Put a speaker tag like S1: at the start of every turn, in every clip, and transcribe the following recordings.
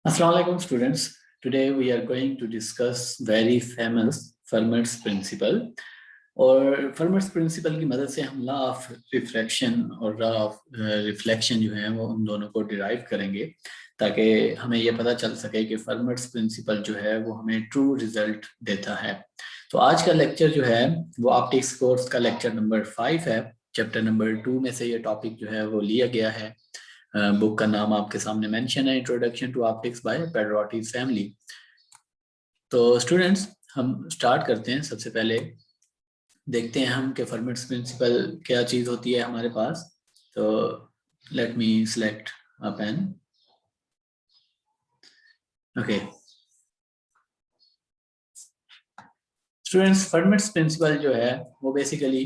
S1: Assalamualaikum students. Today we are going to discuss very famous Fermat's principle. और फर्मर्स principal की मदद से हम लॉ ऑफ रिफ्रैक्शन और लॉ ऑफ रिफ्लेक्शन जो है वो उन दोनों को डिराइव करेंगे ताकि हमें ये पता चल सके कि फर्मर्स प्रिंसिपल जो है वो हमें ट्रू रिजल्ट देता है। तो आज का लेक्चर जो है वो ऑप्टिक्स कोर्स का लेक्चर नंबर 5 है। चैप्टर नंबर 2 में से ये टॉपिक जो है वो लिया गया है। बुक का नाम आपके सामने मेंशन है, introduction to optics by Pedrottis family. तो स्टूडेंट्स हम स्टार्ट करते हैं। सबसे पहले देखते हैं हम कि फर्मेट्स प्रिंसिपल क्या चीज होती है हमारे पास। तो let me select a pen. Okay students, Fermat's principle जो है वो बेसिकली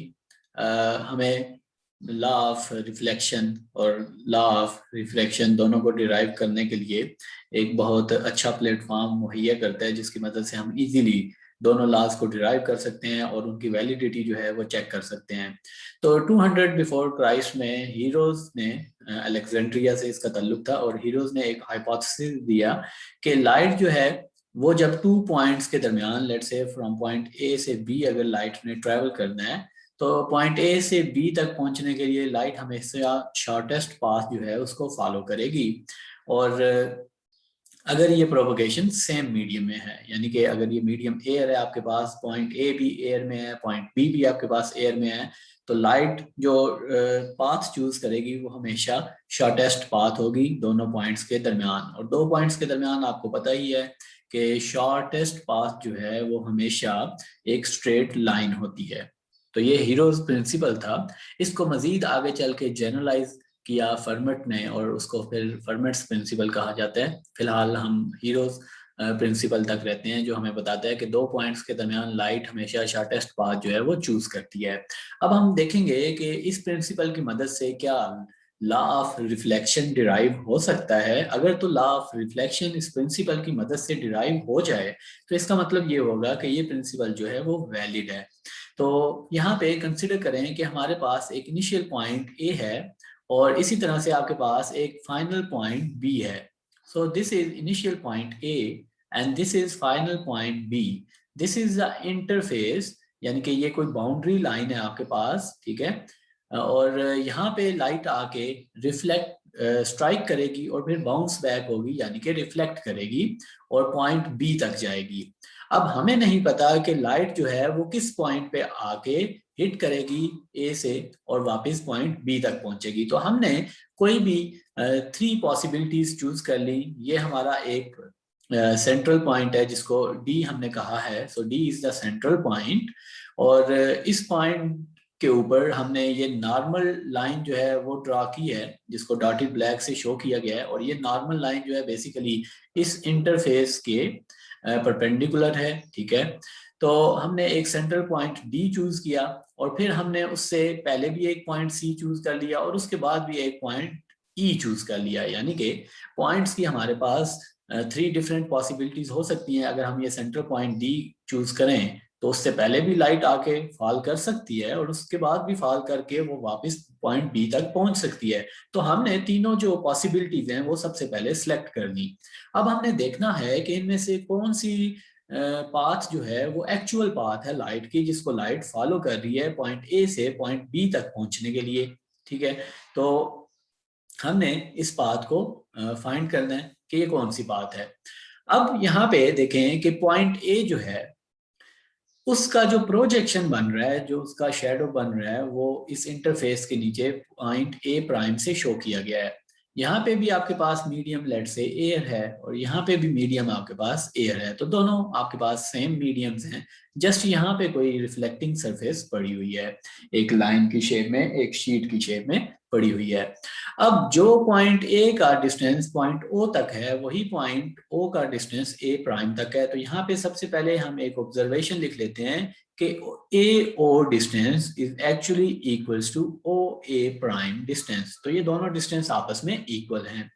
S1: हमें लॉ ऑफ रिफ्लेक्शन और लॉ ऑफ रिफ्रैक्शन दोनों को डिराइव करने के लिए एक बहुत अच्छा प्लेटफॉर्म मुहैया करता है, जिसकी मदद से हम इजीली दोनों लॉज को डिराइव कर सकते हैं और उनकी वैलिडिटी जो है वो चेक कर सकते हैं। तो 200 बिफोर क्राइस्ट में हीरोज ने, अलेक्जेंड्रिया से इसका ताल्लुक था, और हीरोज ने एक हाइपोथेसिस दिया कि लाइट जो है वो जब 2 पॉइंट्स के दरमियान, लेट से फ्रॉम पॉइंट ए से बी अगर लाइट ने ट्रेवल करना है तो पॉइंट ए से बी तक पहुंचने के लिए लाइट हमेशा शॉर्टेस्ट पाथ जो है उसको फॉलो करेगी। और अगर ये प्रोपोगेशन सेम मीडियम में है, यानी कि अगर ये मीडियम एयर है आपके पास, पॉइंट ए भी एयर में है, पॉइंट बी भी आपके पास एयर में है, तो लाइट जो पाथ चूज करेगी वो हमेशा शॉर्टेस्ट पाथ होगी दोनों पॉइंट्स के दरमियान। और दो पॉइंट्स के दरमियान आपको पता ही है कि शॉर्टेस्ट पाथ जो है वो हमेशा एक स्ट्रेट लाइन होती है। तो ये हीरोज प्रिंसिपल था। इसको मजीद आगे चल के जनरलाइज किया फर्मेट ने, और उसको फिर फर्मेट्स प्रिंसिपल कहा जाता है। फिलहाल हम हीरोज प्रिंसिपल तक रहते हैं, जो हमें बताता है कि दो पॉइंट्स के दरमियान लाइट हमेशा शॉर्टेस्ट पाथ जो है वो चूज करती है। अब हम देखेंगे कि इस प्रिंसिपल की मदद से क्या लॉ ऑफ रिफ्लेक्शन डिराइव हो सकता है। अगर तो लॉ ऑफ रिफ्लेक्शन इस प्रिंसिपल की मदद से डिराइव हो जाए तो इसका मतलब ये होगा कि ये प्रिंसिपल जो है वो वैलिड है। तो यहाँ पे कंसिडर करें कि हमारे पास एक इनिशियल पॉइंट ए है और इसी तरह से आपके पास एक फाइनल पॉइंट बी है। So this is initial point A and this is final point B. This is the interface, यानी कि ये कोई बाउंड्री लाइन है आपके पास, ठीक है। और यहाँ पे लाइट आके रिफ्लेक्ट स्ट्राइक करेगी और फिर बाउंस बैक होगी, यानी कि रिफ्लेक्ट करेगी और पॉइंट बी तक जाएगी। अब हमें नहीं पता कि लाइट जो है वो किस पॉइंट पे आके हिट करेगी ए से और वापस पॉइंट बी तक पहुंचेगी। तो हमने कोई भी 3 पॉसिबिलिटीज चूज कर ली। ये हमारा एक सेंट्रल पॉइंट है जिसको डी हमने कहा है। So D is the central point, और इस पॉइंट के ऊपर हमने ये नॉर्मल लाइन जो है वो ड्रा की है, जिसको डॉटेड ब्लैक से शो किया गया है। और ये नॉर्मल लाइन जो है बेसिकली इस इंटरफेस के परपेंडिकुलर है, ठीक है। तो हमने एक सेंट्रल पॉइंट डी चूज किया और फिर हमने उससे पहले भी एक पॉइंट सी चूज कर लिया और उसके बाद भी एक पॉइंट ई चूज कर लिया। यानी कि पॉइंट्स की हमारे पास 3 डिफरेंट पॉसिबिलिटीज हो सकती हैं। अगर हम ये सेंट्रल पॉइंट डी चूज करें तो उससे पहले भी लाइट आके फॉल कर सकती है और उसके बाद भी फॉल करके वो वापस पॉइंट बी तक पहुंच सकती है। तो हमने तीनों जो पॉसिबिलिटीज हैं वो सबसे पहले सिलेक्ट करनी। अब हमने देखना है कि इनमें से कौन सी पाथ जो है वो एक्चुअल पाथ है लाइट की, जिसको लाइट फॉलो कर रही है पॉइंट ए से पॉइंट बी तक पहुंचने के लिए, ठीक है। तो हमने इस पाथ को फाइंड करना है कि ये कौन सी पाथ है। अब यहाँ पे देखें कि पॉइंट ए जो है उसका जो प्रोजेक्शन बन रहा है, जो उसका शेडो बन रहा है, वो इस इंटरफेस के नीचे पॉइंट ए प्राइम से शो किया गया है। यहाँ पे भी आपके पास मीडियम लेट से एयर है और यहाँ पे भी मीडियम आपके पास एयर है। तो दोनों आपके पास सेम मीडियम्स हैं, जस्ट यहाँ पे कोई रिफ्लेक्टिंग सरफेस पड़ी हुई है, एक लाइन की शेप में, एक शीट की शेप में पड़ी हुई है। अब जो पॉइंट ए का डिस्टेंस पॉइंट ओ तक है वही पॉइंट ओ का डिस्टेंस ए प्राइम तक है। तो यहाँ पे सबसे पहले हम एक ऑब्जर्वेशन लिख लेते हैं कि A O distance is actually equals to O A prime distance. तो ये दोनों डिस्टेंस आपस में इक्वल हैं।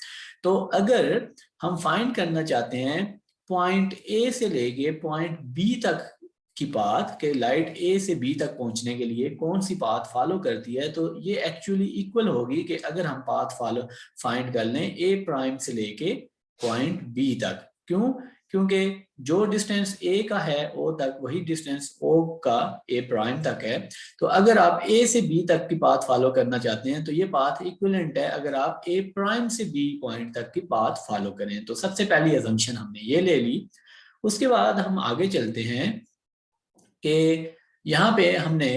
S1: तो अगर हम फाइंड करना चाहते हैं पॉइंट ए से लेके पॉइंट बी तक की पाथ के लाइट ए से बी तक पहुंचने के लिए कौन सी पाथ फॉलो करती है, तो ये एक्चुअली इक्वल होगी कि अगर हम पाथ फॉलो फाइंड कर लें ए प्राइम से लेके पॉइंट बी तक। क्यों? क्योंकि जो डिस्टेंस ए का है ओ तक वही डिस्टेंस ओ का ए प्राइम तक है। तो अगर आप ए से बी तक की पाथ फॉलो करना चाहते हैं तो ये पाथ इक्विवेलेंट है अगर आप ए प्राइम से बी पॉइंट तक की पाथ फॉलो करें। तो सबसे पहली अजम्पशन हमने ये ले ली। उसके बाद हम आगे चलते हैं कि यहाँ पे हमने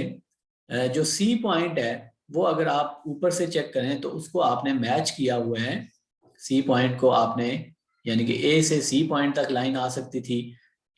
S1: जो सी पॉइंट है वो अगर आप ऊपर से चेक करें तो उसको आपने मैच किया हुआ है। सी पॉइंट को आपने, यानी कि ए से सी पॉइंट तक लाइन आ सकती थी,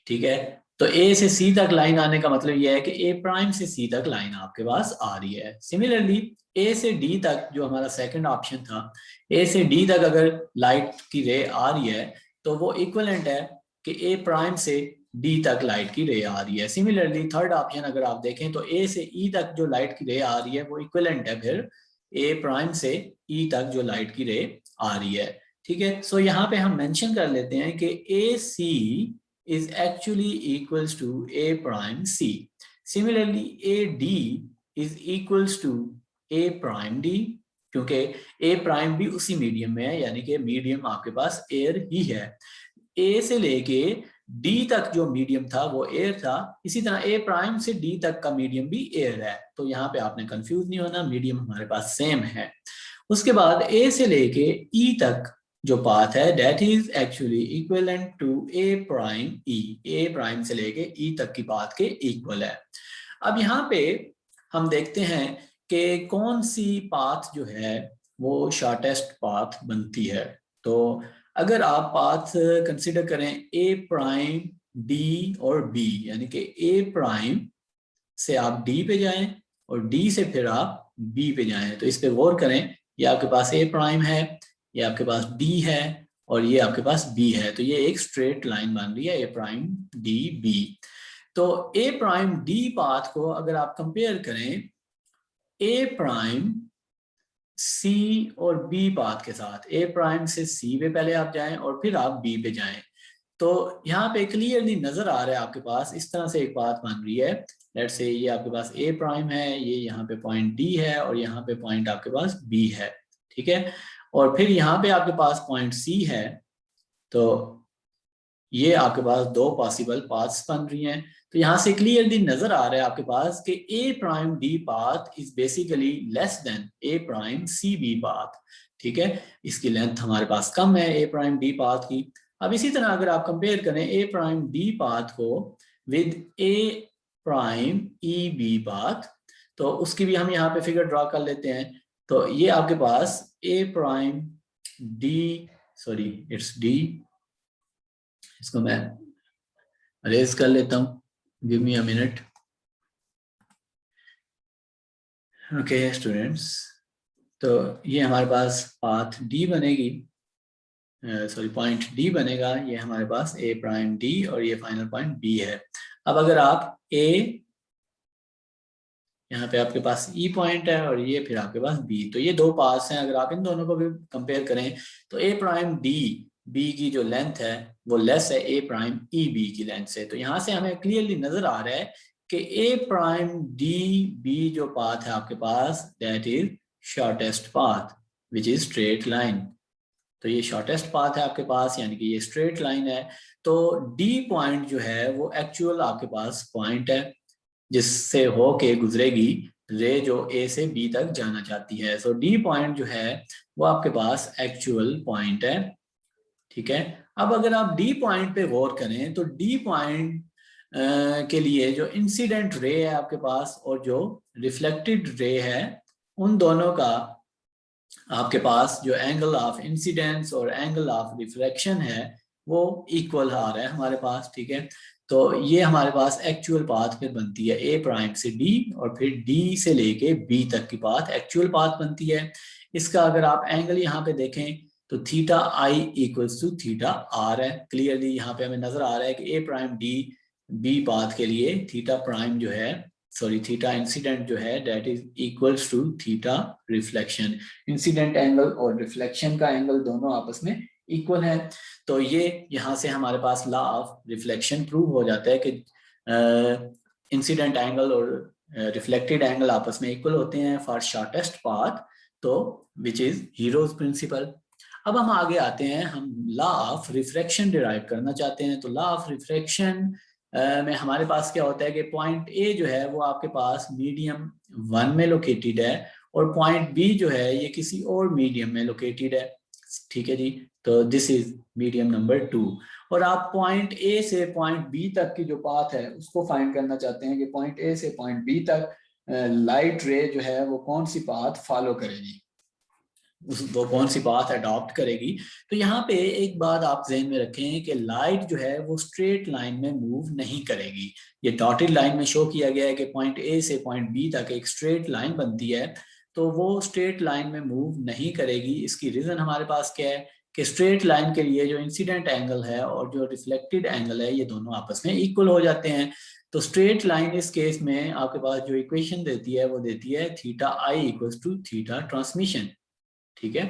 S1: ठीक है। तो ए से सी तक लाइन आने का मतलब यह है कि ए प्राइम से सी तक लाइन आपके पास आ रही है। सिमिलरली ए से डी तक जो हमारा सेकंड ऑप्शन था, ए से डी तक अगर लाइट की रे आ रही है तो वो इक्विवेलेंट है कि ए प्राइम से डी तक लाइट की रे आ रही है। सिमिलरली थर्ड ऑप्शन अगर आप देखें तो ए से ई तक जो लाइट की रे आ रही है वो इक्विवेलेंट है फिर ए प्राइम से ई तक जो लाइट की रे आ रही है, ठीक है। सो यहाँ पे हम मेंशन कर लेते हैं कि ए सी is actually equals to a prime c. Similarly, a d is equals to a prime d, क्योंकि a प्राइम भी उसी मीडियम में है, यानी कि मीडियम आपके पास एयर ही है। a से लेके d तक जो मीडियम था वो एयर था, इसी तरह a प्राइम से d तक का मीडियम भी एयर है। तो यहाँ पे आपने कंफ्यूज नहीं होना, मीडियम हमारे पास सेम है। उसके बाद a से लेके e तक जो पाथ है that is actually equivalent to A prime E, A prime से लेके ई तक की पाथ के इक्वल है। अब यहाँ पे हम देखते हैं कि कौन सी पाथ जो है वो शॉर्टेस्ट पाथ बनती है। तो अगर आप पाथ कंसिडर करें ए प्राइम डी और बी, यानी कि ए प्राइम से आप डी पे जाएं और डी से फिर आप बी पे जाएं, तो इस पे गौर करें। ये आपके पास ए प्राइम है, ये आपके पास डी है और ये आपके पास बी है। तो ये एक स्ट्रेट लाइन बन रही है ए प्राइम डी बी। तो ए प्राइम डी पाथ को अगर आप कंपेयर करें ए प्राइम सी और बी पाथ के साथ, ए प्राइम से सी पे पहले आप जाएं और फिर आप बी पे जाएं, तो यहाँ पे क्लियरली नजर आ रहा है आपके पास इस तरह से एक पाथ बन रही है। लेट्स से ये आपके पास ए प्राइम है, ये यहाँ पे पॉइंट डी है और यहाँ पे पॉइंट आपके पास बी है, ठीक है। और फिर यहाँ पे आपके पास पॉइंट सी है। तो ये आपके पास दो पॉसिबल पाथ्स बन रही हैं। तो यहाँ से क्लियरली नजर आ रहा है आपके पास कि A prime D path is basically less than A prime C B path, ठीक है। इसकी लेंथ हमारे पास कम है ए प्राइम डी पाथ की। अब इसी तरह अगर आप कंपेयर करें ए प्राइम डी पाथ को with A prime E B path, तो उसकी भी हम यहाँ पे फिगर ड्रॉ कर लेते हैं। तो ये आपके पास A prime D, sorry it's D, इसको मैं अरेज कर लेता हूँ, give me a minute. Okay students, तो ये हमारे पास पाथ डी बनेगी, सॉरी पॉइंट डी बनेगा, ये हमारे पास ए प्राइम डी और ये फाइनल पॉइंट बी है। अब अगर आप ए, यहाँ पे आपके पास ई पॉइंट है और ये फिर आपके पास बी, तो ये दो पाथ्स हैं। अगर आप इन दोनों को भी कंपेयर करें तो ए प्राइम डी बी की जो लेंथ है वो लेस है ए प्राइम ई बी की लेंथ से। तो यहाँ से हमें क्लियरली नजर आ रहा है कि ए प्राइम डी बी जो पाथ है आपके पास that is shortest path which is straight line. तो ये शॉर्टेस्ट पाथ है आपके पास, यानी कि ये स्ट्रेट लाइन है। तो डी पॉइंट जो है वो एक्चुअल आपके पास पॉइंट है जिससे होके गुजरेगी रे जो ए से बी तक जाना चाहती है। सो डी पॉइंट जो है वो आपके पास एक्चुअल पॉइंट है, ठीक है। अब अगर आप डी पॉइंट पे गौर करें तो डी पॉइंट के लिए जो इंसिडेंट रे है आपके पास और जो रिफ्लेक्टेड रे है, उन दोनों का आपके पास जो एंगल ऑफ इंसिडेंस और एंगल ऑफ रिफ्लेक्शन है वो इक्वल आ रहा है हमारे पास, ठीक है। तो ये हमारे पास एक्चुअल पाथ फिर बनती है ए प्राइम से डी और फिर डी से लेके बी तक की पाथ एक्चुअल पाथ बनती है। इसका अगर आप एंगल यहाँ पे देखें तो theta i equals to theta r है। क्लियरली यहाँ पे हमें नजर आ रहा है कि A prime D B path के लिए थीटा प्राइम जो है, सॉरी थीटा इंसिडेंट जो है that is equals to theta reflection. Incident angle और रिफ्लेक्शन का एंगल दोनों आपस में इक्वल है। तो ये यहाँ से हमारे पास लॉ ऑफ रिफ्लेक्शन प्रूव हो जाता है कि इंसिडेंट एंगल और रिफ्लेक्टेड एंगल आपस में इक्वल होते हैं फॉर शॉर्टेस्ट पाथ, तो विच इज हीरोज प्रिंसिपल। अब हम आगे आते हैं, हम लॉ ऑफ रिफ्रैक्शन डिराइव करना चाहते हैं। तो लॉ ऑफ रिफ्रैक्शन में हमारे पास क्या होता है कि पॉइंट ए जो है वो आपके पास मीडियम 1 में लोकेटेड है और पॉइंट बी जो है ये किसी और मीडियम में लोकेटेड है, ठीक है जी। तो दिस इज मीडियम नंबर 2 और आप पॉइंट ए से पॉइंट बी तक की जो पाथ है उसको फाइंड करना चाहते हैं कि पॉइंट ए से पॉइंट बी तक लाइट रे जो है वो कौन सी पाथ फॉलो करेगी, वो कौन सी पाथ अडॉप्ट करेगी। तो यहाँ पे एक बात आप ध्यान में रखें कि लाइट जो है वो स्ट्रेट लाइन में मूव नहीं करेगी। ये डॉटेड लाइन में शो किया गया है कि पॉइंट ए से पॉइंट बी तक एक स्ट्रेट लाइन बनती है, तो वो स्ट्रेट लाइन में मूव नहीं करेगी। इसकी रीजन हमारे पास क्या है कि स्ट्रेट लाइन के लिए जो इंसिडेंट एंगल है और जो रिफ्लेक्टेड एंगल है ये दोनों आपस में इक्वल हो जाते हैं। तो स्ट्रेट लाइन इस केस में आपके पास जो इक्वेशन देती है वो देती है theta i equals to theta transmission, ठीक है।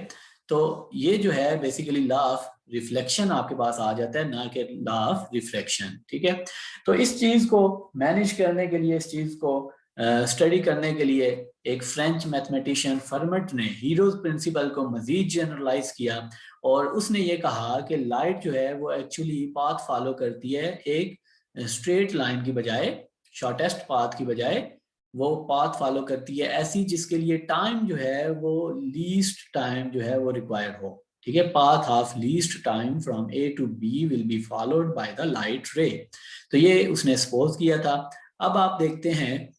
S1: तो ये जो है बेसिकली लॉ ऑफ रिफ्लेक्शन आपके पास आ जाता है, ना कि लॉ ऑफ रिफ्रैक्शन, ठीक है। तो इस चीज को मैनेज करने के लिए, इस चीज को स्टडी करने के लिए एक फ्रेंच मैथमेटिशियन फर्मेट ने हीरोज प्रिंसिपल को मजीद जनरलाइज किया और उसने ये कहा कि लाइट जो है वो एक्चुअली पाथ फॉलो करती है एक स्ट्रेट लाइन की बजाय, शॉर्टेस्ट पाथ की बजाय वो पाथ फॉलो करती है ऐसी जिसके लिए टाइम जो है वो लीस्ट टाइम जो है वो रिक्वायर्ड हो, ठीक है। Path of least time from A to B will be followed by the light ray. तो ये उसने सपोज किया था। अब आप देखते हैं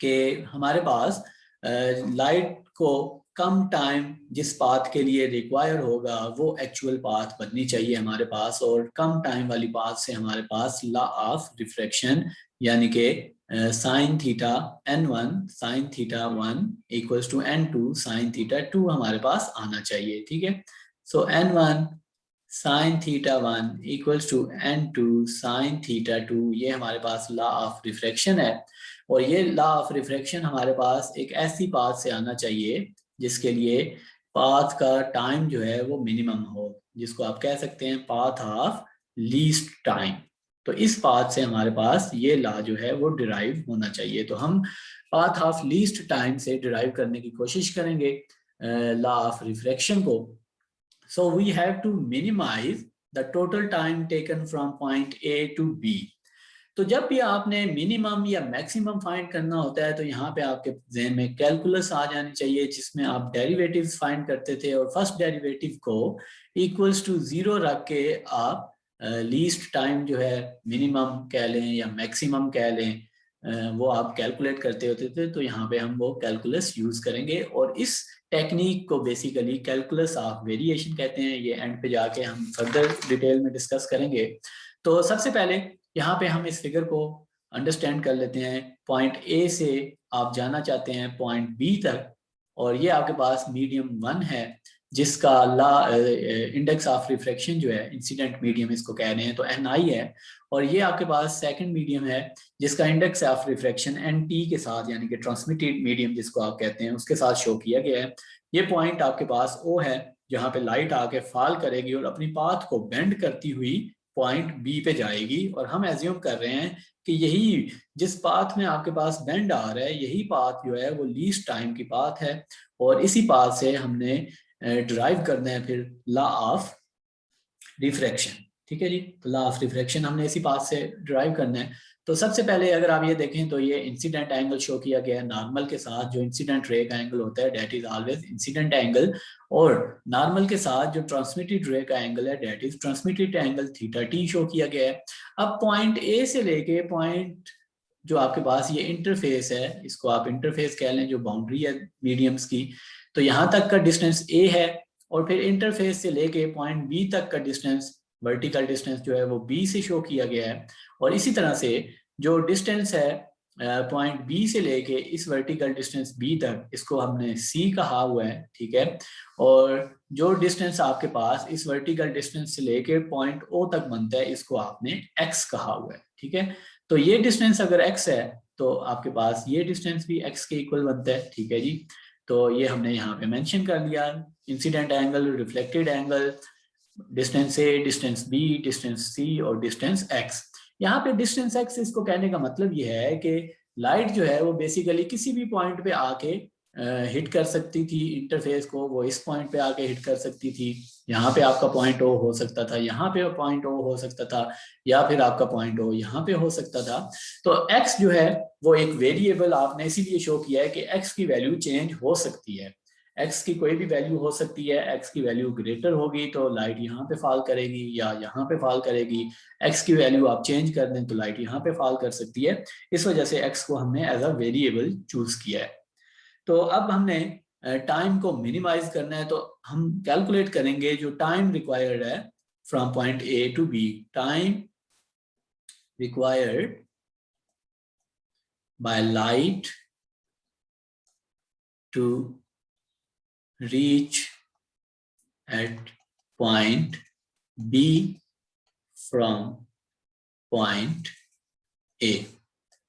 S1: कि हमारे पास लाइट को कम टाइम जिस पाथ के लिए रिक्वायर होगा वो एक्चुअल पाथ बननी चाहिए हमारे पास, और कम टाइम वाली पाथ से हमारे पास लॉ ऑफ रिफ्रैक्शन यानी कि sine theta n1 sine theta 1 equals to n2 sine theta 2 हमारे पास आना चाहिए, ठीक है। So n1 sine theta 1 equals to n2 sine theta 2 ये हमारे पास लॉ ऑफ रिफ्रैक्शन है। और ये लॉ ऑफ रिफ्रैक्शन हमारे पास एक ऐसी पाथ से आना चाहिए जिसके लिए पाथ का टाइम जो है वो मिनिमम हो, जिसको आप कह सकते हैं पाथ ऑफ लीस्ट टाइम। तो इस पाथ से हमारे पास ये लॉ जो है वो डिराइव होना चाहिए। तो हम पाथ ऑफ लीस्ट टाइम से डिराइव करने की कोशिश करेंगे लॉ ऑफ रिफ्रैक्शन को। So we have to minimize the total time taken from point A to B. तो जब भी आपने मिनिमम या मैक्सिमम फाइंड करना होता है तो यहाँ पे आपके जहन में कैलकुलस आ जानी चाहिए जिसमें आप डेरिवेटिव्स फाइंड करते थे और फर्स्ट डेरिवेटिव को इक्वल्स टू 0 रख के आप लीस्ट टाइम जो है मिनिमम कह लें या मैक्सिमम कह लें वो आप कैलकुलेट करते होते थे। तो यहाँ पे हम वो कैलकुलस यूज करेंगे और इस टेक्निक को बेसिकली कैलकुलस ऑफ वेरिएशन कहते हैं। ये एंड पे जाके हम फर्दर डिटेल में डिस्कस करेंगे। तो सबसे पहले यहाँ पे हम इस फिगर को अंडरस्टैंड कर लेते हैं। पॉइंट ए से आप जाना चाहते हैं पॉइंट बी तक और ये आपके पास मीडियम 1 है जिसका इंडेक्स ऑफ रिफ्रैक्शन जो है इंसिडेंट मीडियम इसको कह रहे हैं तो ni है, और ये आपके पास सेकंड मीडियम है जिसका इंडेक्स ऑफ रिफ्रैक्शन nt के साथ यानी कि ट्रांसमिटेड मीडियम जिसको आप कहते हैं उसके साथ शो किया गया है। ये पॉइंट आपके पास O है जहाँ पे लाइट आके फॉल करेगी और अपनी पाथ को बेंड करती हुई पॉइंट बी पे जाएगी। और हम एज्यूम कर रहे हैं कि यही जिस पाथ में आपके पास बेंड आ रहा है यही पाथ जो है वो लीस्ट टाइम की पाथ है और इसी पाथ से हमने डिराइव करना है फिर लॉ ऑफ रिफ्रैक्शन, ठीक है जी। तो लॉ ऑफ रिफ्रैक्शन हमने इसी पाथ से डिराइव करना है। तो सबसे पहले अगर आप ये देखें तो ये इंसिडेंट एंगल शो किया गया है नॉर्मल के साथ। जो इंसिडेंट रे का एंगल होता है that is always incident angle, और नॉर्मल के साथ जो ट्रांसमिटेड रे का एंगल है that is transmitted angle theta T show किया गया है। अब पॉइंट ए से लेके पॉइंट जो आपके पास ये इंटरफेस है इसको आप इंटरफेस कह लें जो बाउंड्री है मीडियम्स की, तो यहाँ तक का डिस्टेंस ए है और फिर इंटरफेस से लेके पॉइंट बी तक का डिस्टेंस वर्टिकल डिस्टेंस जो है वो बी से शो किया गया है। और इसी तरह से जो डिस्टेंस है पॉइंट बी से लेके इस वर्टिकल डिस्टेंस बी तक इसको हमने सी कहा हुआ है, ठीक है। और जो डिस्टेंस आपके पास इस वर्टिकल डिस्टेंस से लेके पॉइंट ओ तक बनता है इसको आपने एक्स कहा हुआ है, ठीक है। तो ये डिस्टेंस अगर एक्स है तो आपके पास ये डिस्टेंस भी एक्स के इक्वल बनता है, ठीक है जी। तो ये हमने यहाँ पे मेंशन कर लिया, incident angle, reflected angle, distance A, distance B, distance C और डिस्टेंस एक्स। यहाँ पे डिस्टेंस एक्स इसको कहने का मतलब ये है कि लाइट जो है वो बेसिकली किसी भी पॉइंट पे आके हिट कर सकती थी इंटरफेस को, वो इस पॉइंट पे आके हिट कर सकती थी, यहाँ पे आपका पॉइंट ओ हो सकता था, यहाँ पे पॉइंट ओ हो सकता था, या फिर आपका पॉइंट ओ यहाँ पे हो सकता था। तो x जो है वो एक वेरिएबल आपने इसीलिए शो किया है कि x की वैल्यू चेंज हो सकती है। x की कोई भी वैल्यू हो सकती है, x की वैल्यू ग्रेटर होगी तो लाइट यहाँ पे फॉल करेगी या यहाँ पे फॉल करेगी, x की वैल्यू आप चेंज कर दें तो लाइट यहाँ पे फॉल कर सकती है। इस वजह से x को हमने एज अ वेरिएबल चूज किया है। तो अब हमने टाइम को मिनिमाइज करना है, तो हम कैलकुलेट करेंगे जो टाइम रिक्वायर्ड है from point A to B, time required by light to reach at point B from point A.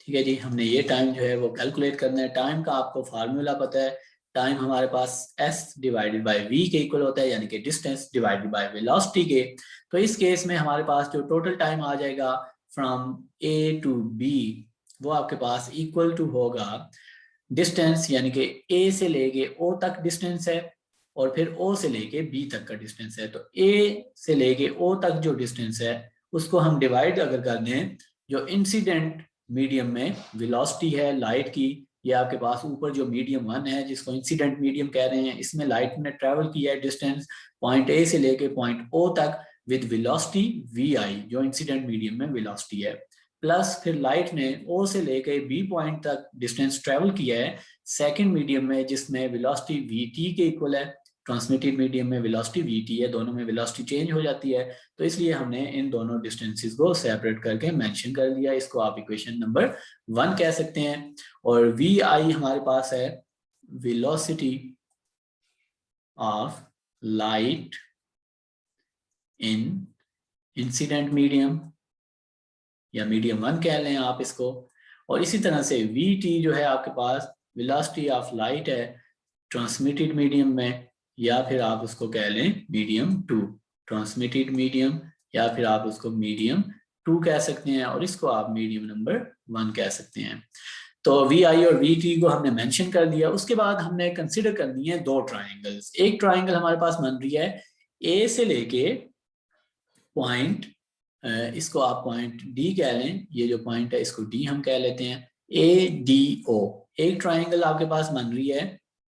S1: ठीक है जी, हमने ये टाइम जो है वो कैलकुलेट करना है। टाइम का आपको फार्मूला पता है, टाइम हमारे पास s डिवाइडेड बाय v के इक्वल होता है, यानी कि डिस्टेंस डिवाइडेड बाय वेलोसिटी के। तो इस केस में हमारे पास जो टोटल टाइम आ जाएगा फ्रॉम a टू b, वो आपके पास इक्वल टू होगा डिस्टेंस, यानी कि a से लेके o तक डिस्टेंस है और फिर o से लेके b तक का डिस्टेंस है। तो a से लेके o तक जो डिस्टेंस है उसको हम डिवाइड अगर कर दें, जो इंसिडेंट मीडियम में वेलोसिटी है लाइट की, ये आपके पास ऊपर जो मीडियम 1 है जिसको इंसिडेंट मीडियम कह रहे हैं, इसमें लाइट ने ट्रेवल किया है डिस्टेंस पॉइंट ए से लेके पॉइंट ओ तक विद वेलोसिटी वी आई, जो इंसिडेंट मीडियम में वेलोसिटी है, प्लस फिर लाइट ने ओ से लेके बी पॉइंट तक डिस्टेंस ट्रेवल किया है सेकेंड मीडियम में जिसमें वेलोसिटी वी टी के इक्वल है। ट्रांसमिटेड मीडियम में वेलोसिटी वी टी है, दोनों में वेलोसिटी चेंज हो जाती है, तो इसलिए हमने इन दोनों डिस्टेंसेस को सेपरेट करके मेंशन कर दिया। इसको आप इक्वेशन नंबर 1 कह सकते हैं। और वी आई हमारे पास है velocity of light in incident medium, या मीडियम 1 कह लें आप इसको। और इसी तरह से वी टी जो है आपके पास वेलोसिटी ऑफ लाइट है ट्रांसमिटेड मीडियम में, या फिर आप उसको कह लें मीडियम 2, ट्रांसमिटेड मीडियम, या फिर आप उसको मीडियम 2 कह सकते हैं, और इसको आप मीडियम नंबर 1 कह सकते हैं। तो वी आई और वी टी को हमने मेंशन कर दिया। उसके बाद हमने कंसिडर करनी है दो ट्राइंगल्स। एक ट्राइंगल हमारे पास बन रही है ए से लेके पॉइंट, इसको आप पॉइंट डी कह लें, ये जो पॉइंट है इसको डी हम कह लेते हैं, ए डी ओ। एक ट्राइंगल आपके पास बन रही है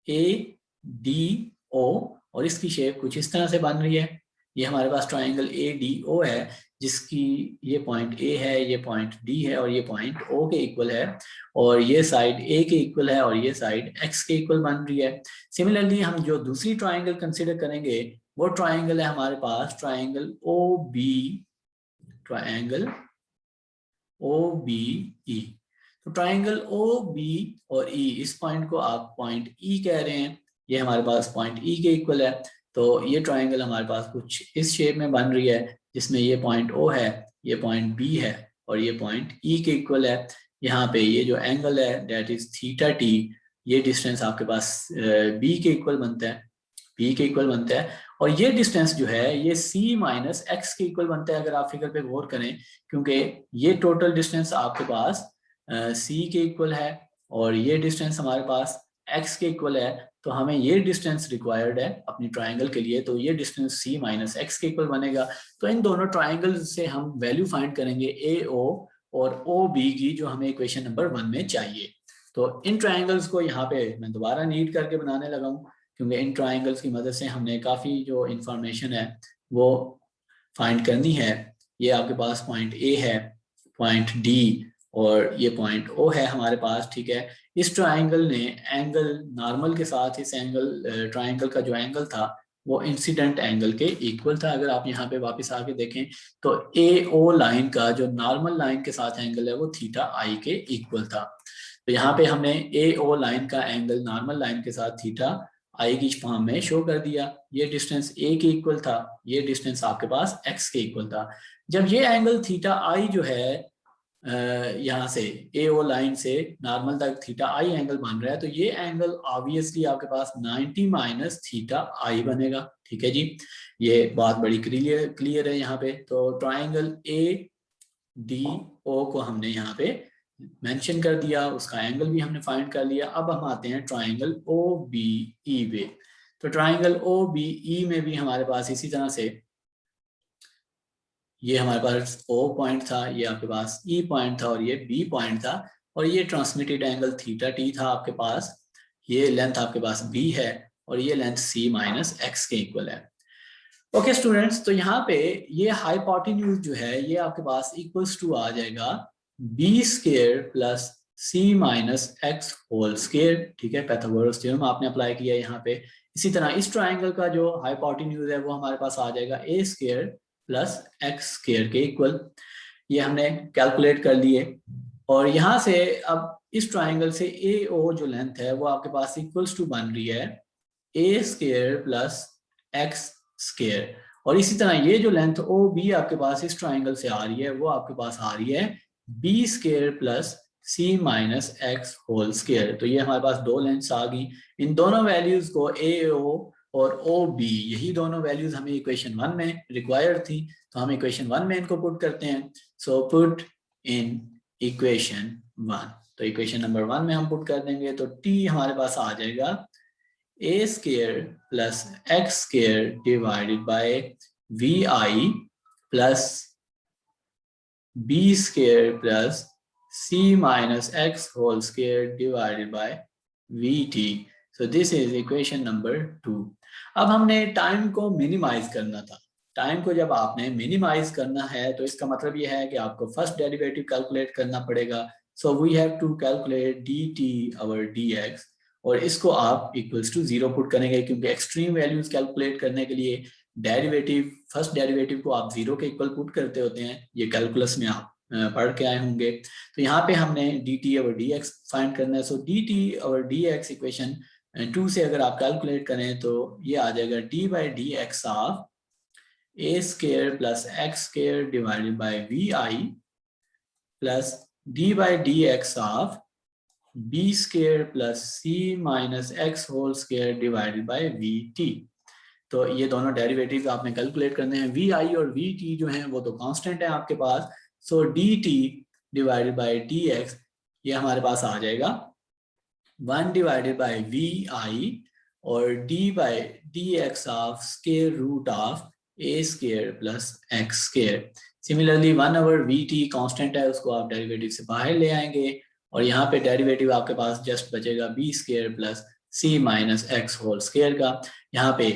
S1: ए डी ओ, और इसकी शेप कुछ इस तरह से बन रही है। ये हमारे पास ट्राइंगल ए डी ओ है जिसकी ये पॉइंट ए है, ये पॉइंट डी है, और ये पॉइंट ओ के इक्वल है, और ये साइड ए के इक्वल है, और ये साइड एक्स के इक्वल बन रही है। सिमिलरली हम जो दूसरी ट्राइंगल कंसिडर करेंगे वो ट्राइंगल है हमारे पास triangle O B, triangle O B E. तो ट्राइंगल ओ बी और ई, इस पॉइंट को आप पॉइंट ई कह रहे हैं, ये हमारे पास पॉइंट ई के इक्वल है। तो ये ट्राइंगल हमारे पास कुछ इस शेप में बन रही है जिसमें ये पॉइंट ओ है, ये पॉइंट बी है, और ये पॉइंट ई के इक्वल है। यहाँ पे ये जो एंगल है दैट इज थीटा टी, ये डिस्टेंस आपके पास बी के इक्वल बनता है, बी के इक्वल बनता है। और ये डिस्टेंस जो है ये c माइनस एक्स के इक्वल बनता है, अगर आप फिगर पे गौर करें, क्योंकि ये टोटल डिस्टेंस आपके पास c के इक्वल है और ये डिस्टेंस हमारे पास x के इक्वल है। तो हमें ये डिस्टेंस रिक्वायर्ड है अपनी ट्राइंगल के लिए, तो ये डिस्टेंस c माइनस एक्स के इक्वल बनेगा। तो इन दोनों ट्राइंगल से हम वैल्यू फाइंड करेंगे ए ओ और ओ बी की, जो हमें इक्वेशन नंबर 1 में चाहिए। तो इन ट्राइंगल्स को यहाँ पे मैं दोबारा नीट करके बनाने लगा हूँ, क्योंकि इन ट्राइंगल्स की मदद से हमने काफ़ी जो इंफॉर्मेशन है वो फाइंड करनी है। ये आपके पास पॉइंट ए है, पॉइंट डी, और ये पॉइंट ओ है हमारे पास। ठीक है, इस ट्राइंगल ने एंगल नॉर्मल के साथ, इस एंगल ट्राइंगल का जो एंगल था वो इंसिडेंट एंगल के इक्वल था। अगर आप यहाँ पे वापस आके देखें तो ए ओ लाइन का जो नॉर्मल लाइन के साथ एंगल है वो थीटा आई के इक्वल था। तो यहाँ पे हमने ए ओ लाइन का एंगल नॉर्मल लाइन के साथ थीटा आई की फॉर्म में शो कर दिया। ये डिस्टेंस ए के इक्वल था, ये डिस्टेंस आपके पास एक्स के इक्वल था। जब ये एंगल थीटा आई जो है यहाँ से ए ओ लाइन से नॉर्मल तक थीटा आई एंगल बन रहा है, तो ये एंगल ऑब्वियसली आपके पास 90 माइनस थीटा आई बनेगा। ठीक है जी, ये बात बड़ी क्लियर है यहाँ पे। तो ट्राइंगल ए डी ओ को हमने यहाँ पे मेंशन कर दिया, उसका एंगल भी हमने फाइंड कर लिया। अब हम आते हैं ट्राइंगल ओ बी ई पे। तो ट्राइंगल ओ बी ई में भी हमारे पास इसी तरह से ये हमारे पास ओ पॉइंट था, ये आपके पास ई पॉइंट था और ये बी पॉइंट था, और ये ट्रांसमिटेड एंगल थीटा टी था आपके पास। ये लेंथ आपके पास बी है और ये लेंथ सी माइनस एक्स के इक्वल है। ओके स्टूडेंट्स, तो यहाँ पे ये हाइपोटेन्यूज जो है ये आपके पास इक्वल्स टू आ जाएगा B square plus c minus x whole square. ठीक है, पाइथागोरस थ्योरम आपने अप्लाई किया है यहाँ पे। इसी तरह इस ट्राइंगल का जो हाइपोटेन्यूज है वो हमारे पास आ जाएगा ए स्क्वायर प्लस एक्स स्क्वायर के इक्वल। ये हमने कैलकुलेट कर लिए, और यहाँ से अब इस ट्राइंगल से ए ओ जो लेंथ है वो आपके पास इक्वल्स टू बन रही है ए स्क्वायर प्लस एक्स स्क्वायर। और इसी तरह ये जो लेंथ ओ बी आपके पास इस ट्राइंगल से आ रही है वो आपके पास आ रही है B square plus c minus x whole square. तो ये हमारे पास दो लेंथ्स आ गई। इन दोनों वैल्यूज को ए ओ और ओ बी, यही दोनों वैल्यूज हमें इक्वेशन 1 में रिक्वायर्ड थी, तो हम इक्वेशन 1 में इनको पुट करते हैं। सो पुट इन इक्वेशन 1, तो इक्वेशन नंबर 1 में हम पुट कर देंगे तो टी हमारे पास आ जाएगा a square plus x square divided by vi plus b square plus c minus x whole square divided by vt. So this is equation number 2. अब हमने टाइम को मिनिमाइज करना था। टाइम को जब आपने मिनिमाइज करना है तो इसका मतलब ये है कि आपको फर्स्ट डेरिवेटिव कैलकुलेट करना पड़ेगा। So we have to calculate dt और dx, और इसको आप इक्वल्स टू 0 पुट करेंगे, क्योंकि एक्सट्रीम वैल्यूज कैलकुलेट करने के लिए डेरिवेटिव, फर्स्ट डेरिवेटिव को आप 0 के इक्वल पुट करते होते हैं। ये कैलकुलस में आप पढ़ के आए होंगे। तो यहाँ पे हमने dt और dx फाइंड करना है। सो dt और dx इक्वेशन 2 से अगर आप कैलकुलेट करें तो ये आ जाएगा d by d x of a square plus x square divided by v i plus d by d x of b square plus c minus x whole square divided by v t. तो ये दोनों derivative आपने calculate करने हैं। We i और v T जो हैं वो तो कांस्टेंट है आपके पास। So d t divided by d x ये हमारे पास आ जाएगा 1 डिवाइडेड बाई वी आई और d by d x of square root of a square plus x square. Similarly 1 over v t constant है, उसको आप डेरिवेटिव से बाहर ले आएंगे और यहाँ पे डेरिवेटिव आपके पास जस्ट बचेगा B square plus c minus x whole square का। यहाँ पे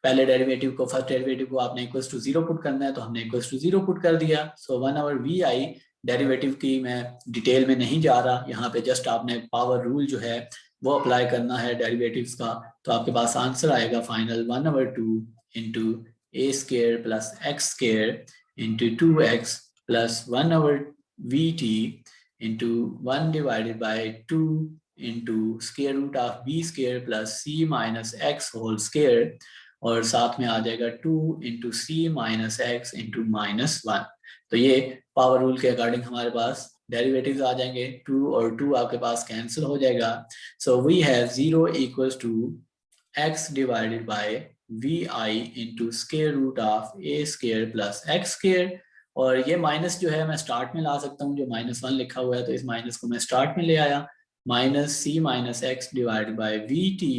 S1: पहले डेरिवेटिव को, फर्स्ट डेरिवेटिव को आपने इक्वल्स टू 0 पुट करना है, तो हमने इक्वल्स टू 0 पुट कर दिया। सो 1 ओवर वी आई, डेरिवेटिव की मैं डिटेल में नहीं जा रहा, यहाँ पे जस्ट आपने पावर रूल जो है वो अप्लाई करना है डेरिवेटिव्स का। तो आपके पास आंसर आएगा final 1 over 2 into a square plus x square into 2x plus 1 over v t into 1 divided by 2 into square root of b square plus c minus x whole square, और साथ में आ जाएगा 2 into c minus x into minus 1। तो ये power rule के according हमारे पास derivatives आ जाएंगे। 2 और 2 आपके पास कैंसिल हो जाएगा। So we have 0 equals to x divided by v i into square root of a square plus x square. और ये माइनस जो है मैं स्टार्ट में ला सकता हूँ, जो -1 लिखा हुआ है तो इस माइनस को मैं स्टार्ट में ले आया। Minus c minus x divided by v t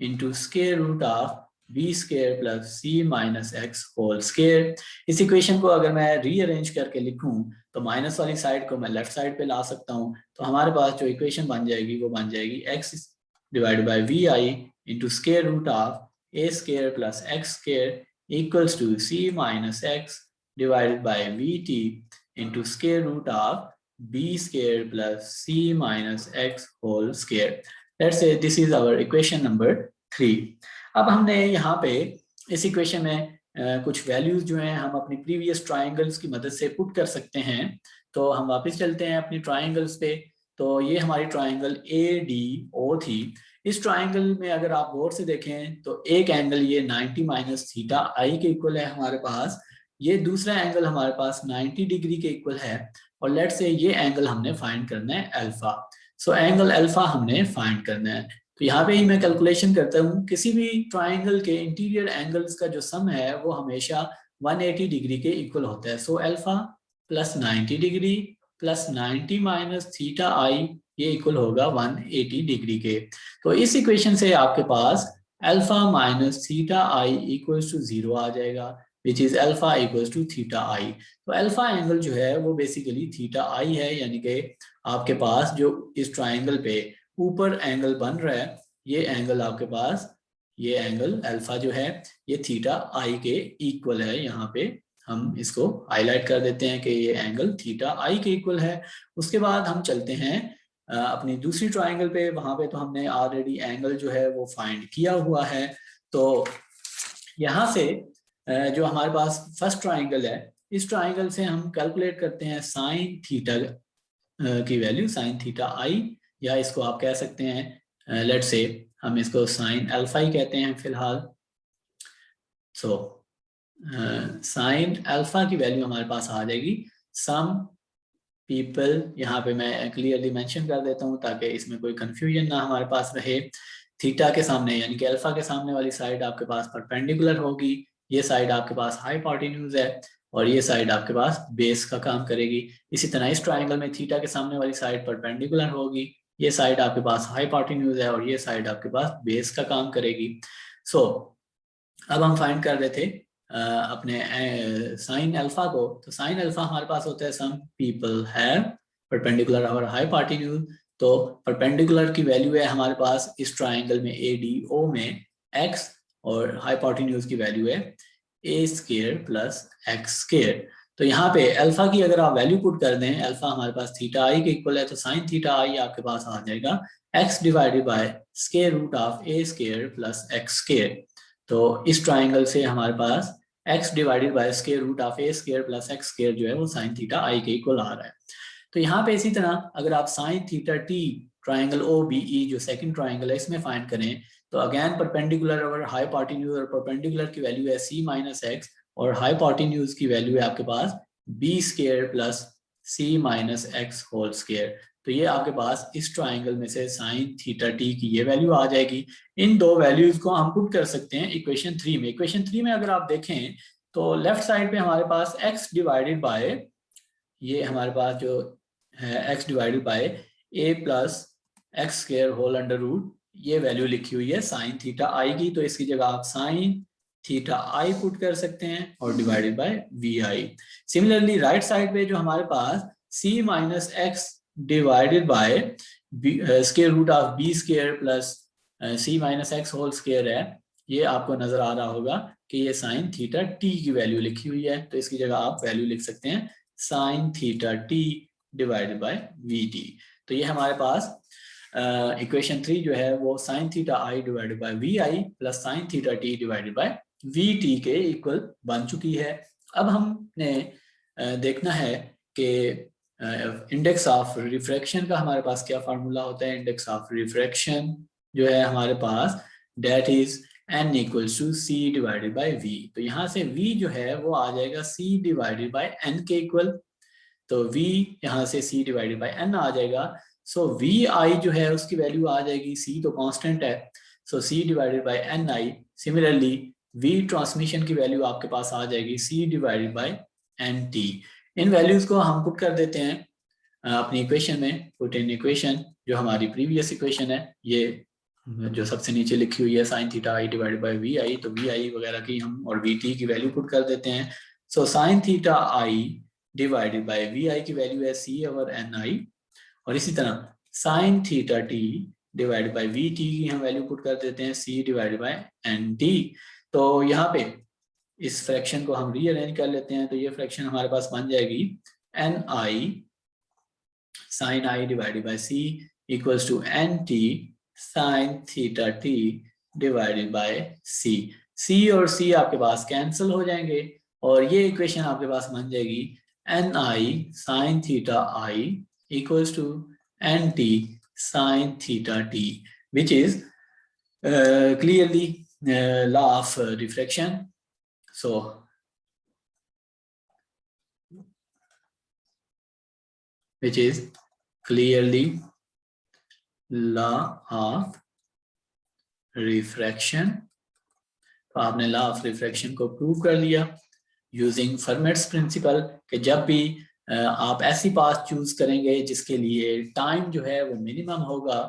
S1: into square root of b square plus c minus x whole square. इस इक्वेशन को अगर मैं रीअरेंज करके लिखूं तो माइनस वाली साइड को मैं लेफ्ट साइड पे ला सकता हूं। तो हमारे पास जो इक्वेशन बन जाएगी वो बन जाएगी x divided by v i into square root of a square plus x square equals to c minus x divided by v t into square root of b square plus c minus x whole square. Let's say this is our equation number 3। अब हमने यहाँ पे इस equation में कुछ values जो हैं हम अपनी प्रीवियस ट्राइंगल्स की मदद से पुट कर सकते हैं। तो हम वापस चलते हैं अपनी ट्राइंगल्स पे। तो ये हमारी ट्राइंगल ए डी ओ थी। इस ट्राइंगल में अगर आप गौर से देखें तो एक एंगल ये 90 माइनस थीटा आई के इक्वल है हमारे पास। ये दूसरा एंगल हमारे पास 90 डिग्री के इक्वल है, और लेट से ये एंगल हमने फाइंड करना है अल्फा। सो एंगल अल्फा हमने फाइंड करना है। तो यहाँ पे ही मैं कैलकुलेशन करता हूँ, किसी भी ट्राइंगल के इंटीरियर एंगल्स का जो सम है वो हमेशा 180 डिग्री के इक्वल होता है। So alpha plus 90 degree plus 90 minus theta i, ये इक्वल होगा 180 डिग्री के। तो इस इक्वेशन से आपके पास alpha minus theta i equals to 0 आ जाएगा, which is alpha equals to theta i. तो अल्फा एंगल जो है वो बेसिकली थीटा आई है, यानी कि आपके पास जो इस ट्राइंगल पे ऊपर एंगल बन रहा है, ये एंगल आपके पास, ये एंगल अल्फा जो है ये थीटा आई के इक्वल है। यहाँ पे हम इसको हाईलाइट कर देते हैं कि ये एंगल थीटा आई के इक्वल है। उसके बाद हम चलते हैं अपनी दूसरी ट्राइंगल पे। वहां पे तो हमने ऑलरेडी एंगल जो है वो फाइंड किया हुआ है। तो यहाँ से जो हमारे पास फर्स्ट ट्राइंगल है, इस ट्राइंगल से हम कैलकुलेट करते हैं साइन थीटा की वैल्यू, साइन थीटा आई, या इसको आप कह सकते हैं लेट्स से हम इसको साइन अल्फा ही कहते हैं फिलहाल। सो साइन अल्फा की वैल्यू हमारे पास आ जाएगी सम पीपल, यहाँ पे मैं क्लियरली मेंशन कर देता हूँ ताकि इसमें कोई कंफ्यूजन ना हमारे पास रहे। थीटा के सामने यानी कि अल्फा के सामने वाली साइड आपके पास परपेंडिकुलर होगी, ये साइड आपके पास हाइपोटेन्यूज है और ये साइड आपके पास बेस का काम करेगी। इसी तरह इस ट्राइंगल में थीटा के सामने वाली साइड परपेंडिकुलर होगी, ये साइड आपके पास हाइपोटेन्यूज है और ये साइड आपके पास बेस का काम करेगी। सो अब हम फाइंड कर रहे थे अपने साइन अल्फा को। तो साइन अल्फा हमारे पास होता है सम पीपल हैव परपेंडिकुलर और हाइपोटेन्यूज। तो परपेंडिकुलर की वैल्यू है हमारे पास इस ट्राइंगल में ADO में x, और हाइपोटेन्यूज की वैल्यू है a square plus x square. तो यहाँ पे अल्फा की अगर आप वैल्यू पुट कर दें, अल्फा हमारे पास थीटा आई के इक्वल है, तो साइन थीटा आई आपके पास आ जाएगा x divided by square root of a square plus x square. तो इस ट्राइंगल से हमारे पास x divided by square root of a square plus x square जो है वो साइन थीटा आई के इक्वल आ रहा है। तो यहाँ पे इसी तरह अगर आप sine theta t triangle OBE जो सेकंड ट्राइंगल है इसमें फाइंड करें, तो अगेन परपेंडिकुलर और हाइपोटेन्यूज, और परपेंडिकुलर की वैल्यू है c माइनस एक्स और हाइपोटेन्यूज की वैल्यू है आपके पास b square plus c minus x whole square. तो ये आपके पास इस ट्राइंगल में से साइन थीटा टी की ये वैल्यू आ जाएगी। इन दो वैल्यूज को हम पुट कर सकते हैं इक्वेशन 3 में। इक्वेशन 3 में अगर आप देखें तो लेफ्ट साइड पे हमारे पास x डिवाइडेड बाय, ये हमारे पास जो है x divided by a plus x square whole under root, ये वैल्यू लिखी हुई है साइन थीटा आई की। तो इसकी जगह आप साइन थीटा आई पुट कर सकते हैं और divided by v i. Similarly right side पे जो हमारे पास c minus x divided by square root of b square plus c minus x whole square है, ये आपको नजर आ रहा होगा कि ये साइन थीटा टी की वैल्यू लिखी हुई है। तो इसकी जगह आप वैल्यू लिख सकते हैं sine theta t divided by v t. तो ये हमारे पास इक्वेशन 3 जो है वो sine theta i divided by v i plus sine theta t divided by v t के इक्वल बन चुकी है। अब हमने देखना है कि इंडेक्स ऑफ रिफ्रैक्शन का हमारे पास क्या फार्मूला होता है। इंडेक्स ऑफ रिफ्रैक्शन जो है हमारे पास that is n equals to c divided by v। तो यहाँ से v जो है वो आ जाएगा c डिवाइडेड बाय n के इक्वल। तो v यहाँ से c डिवाइडेड बाय n आ जाएगा। सो वी आई जो है उसकी वैल्यू आ जाएगी, c तो कांस्टेंट है, सो c divided by n I. Similarly v transmission की वैल्यू आपके पास आ जाएगी c divided by n t। In values को हम पुट कर देते हैं अपनी इक्वेशन में। पुट इन इक्वेशन जो हमारी प्रीवियस इक्वेशन है, ये जो सबसे नीचे लिखी हुई है sine theta i divided by v i, तो वी आई वगैरह की हम और वी टी की वैल्यू पुट कर देते हैं। So sine theta i divided by v i की वैल्यू है c ओवर n आई, और इसी तरह sign theta t divided by v t की हम वैल्यू पुट कर देते हैं c divided by n T. तो यहाँ पे इस फ्रैक्शन को हम रीअरेंज कर लेते हैं, तो ये फ्रैक्शन हमारे पास बन जाएगी n i sine i divided by c equals to n t sine theta t divided by c। c और c आपके पास कैंसिल हो जाएंगे और ये इक्वेशन आपके पास बन जाएगी n i sign theta I equals to nt sin theta t, which is clearly law of refraction. So which is clearly law of refraction. तो आपने लॉ ऑफ रिफ्रैक्शन को प्रूव कर लिया यूजिंग फर्मेट्स प्रिंसिपल कि जब भी आप ऐसी पाथ चूज करेंगे जिसके लिए टाइम जो है वो मिनिमम होगा,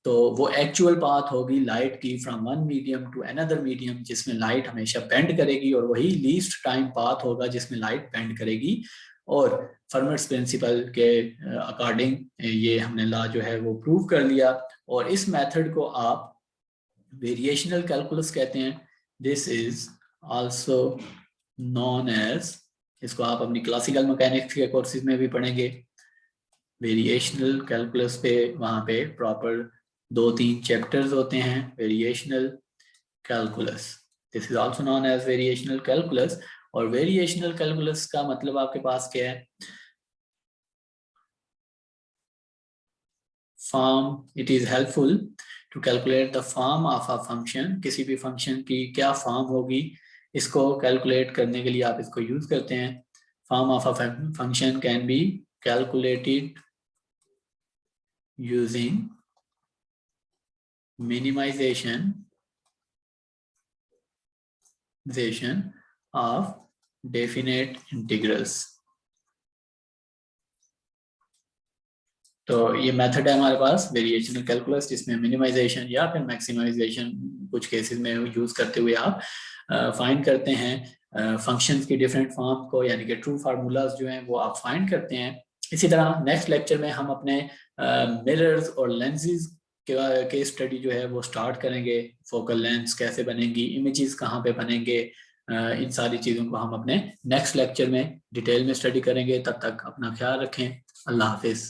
S1: तो वो एक्चुअल पाथ होगी लाइट की from one medium to another medium, जिसमें लाइट हमेशा बेंड करेगी, और वही लीस्ट टाइम पाथ होगा जिसमें लाइट बेंड करेगी। और फर्मेट्स प्रिंसिपल के अकॉर्डिंग ये हमने लॉ जो है वो प्रूव कर लिया। और इस मेथड को आप वेरिएशनल कैलकुलस कहते हैं। This is also known as, इसको आप अपनी क्लासिकल मैकेनिक्स के कोर्सेज में भी पढ़ेंगे। वेरिएशनल कैलकुलस पे वहाँ पे प्रॉपर 2-3 चैप्टर्स होते हैं। Variational calculus, this is also known as variational calculus. और वेरिएशनल कैलकुलस का मतलब आपके पास क्या है? Form, it is helpful to calculate the form of a function. किसी भी फंक्शन की क्या फॉर्म होगी, इसको कैलकुलेट करने के लिए आप इसको यूज करते हैं। Form of a function can be calculated using minimization of definite integrals। तो ये मेथड है हमारे पास वेरिएशनल कैलकुलस, जिसमें मिनिमाइजेशन या फिर मैक्सिमाइजेशन कुछ केसेस में यूज करते हुए आप फाइंड करते हैं फंक्शंस की डिफरेंट फॉर्म को, यानी कि ट्रू फार्मूलाज जो हैं वो आप फाइंड करते हैं। इसी तरह नेक्स्ट लेक्चर में हम अपने मिरर्स और लेंसेज के स्टडी जो है वो स्टार्ट करेंगे। फोकल लेंस कैसे बनेंगी, इमेजेस कहाँ पे बनेंगे, इन सारी चीज़ों को हम अपने नेक्स्ट लेक्चर में डिटेल में स्टडी करेंगे। तब तक अपना ख्याल रखें। अल्लाह हाफिज़।